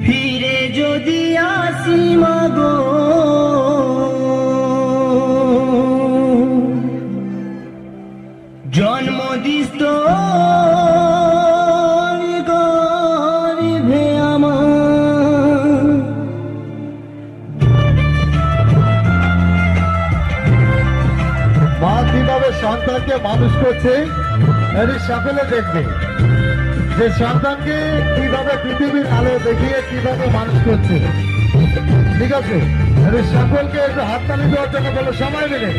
ফিরে যদি আসি মাগো জন্ম দিস্ত গর্ভে আমার মা কিভাবে সন্তানকে মানুষ করছে এর সকলে দেখবে যে সন্তানকে কিভাবে পৃথিবীর আলো দেখিয়ে কিভাবে মানুষ করছে। ঠিক আছে, সকলকে একটু হাততালি দেওয়ার জন্য বলো, সময় মিলে।